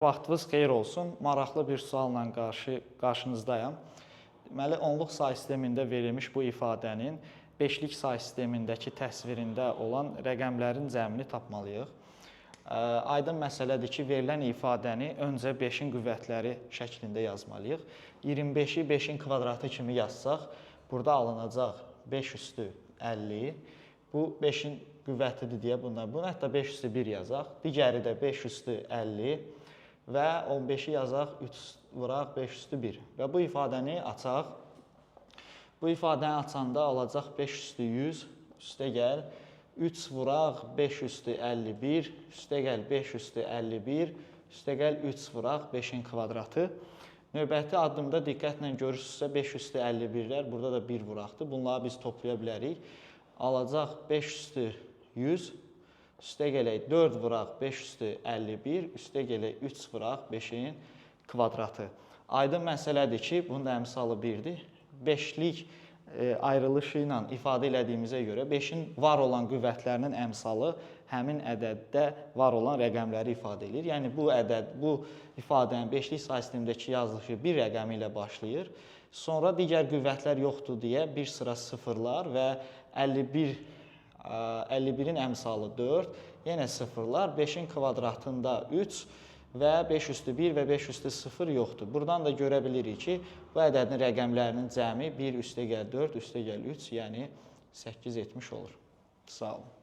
Vaxtınız xeyir olsun. Maraqlı bir sualla qarşınızdayım. Deməli, onluq say sistemində verilmiş bu ifadənin beşlik say sistemindəki təsvirində olan rəqəmlərin cəmini tapmalıyıq. Aydın məsələdir ki, verilən ifadəni öncə 5-in qüvvətləri şəklində yazmalıyıq. 25-i 5-in kvadratı kimi yazsaq, burada alınacaq 5 üstü 50. Bu 5-in qüvvətidir deyə bunu hətta 5 üstü 1 yazaq. Digəri də 5 üstü 50. Və 15-i yazaq, 3 vuraq, 5 üstü 1. Və bu ifadəni açaq. Bu ifadəni açanda olacaq 5 üstü 100, üstə gəl, 3 vuraq, 5 üstü 51, üstə gəl 5 üstü 51, üstə gəl 3 vuraq, 5-in kvadratı. Növbəti addımda diqqətlə görürsünüzsə 5 üstü 51-lər, burada da 1 vuraqdır. Bunları biz toplaya bilərik. Alacaq 5 üstü 100. Üstə gələk 4 vuraq 5 üstü 51, üstə gələk 3 vuraq 5-in kvadratı. Aydın məsələdir ki, bunun da əmsalı 1-dir. 5-lik ayrılışı ilə ifadə elədiyimizə görə 5-in var olan qüvvətlərinin əmsalı həmin ədəddə var olan rəqəmləri ifadə edir. Yəni bu ədəd, bu ifadənin 5-lik say sistemindəki yazılışı bir rəqəmi ilə başlayır. Sonra digər qüvvətlər yoxdur deyə bir sıra sıfırlar və 51-in əmsalı 4, yenə sıfırlar, 5-in kvadratında 3 və 5 üstü 1 və 5 üstü 0 yoxdur. Buradan da görə bilirik ki, bu ədədin rəqəmlərinin cəmi 1 üstə gəl 4, üstə gəl 3, yəni 8 etmiş olur. Sağ olun.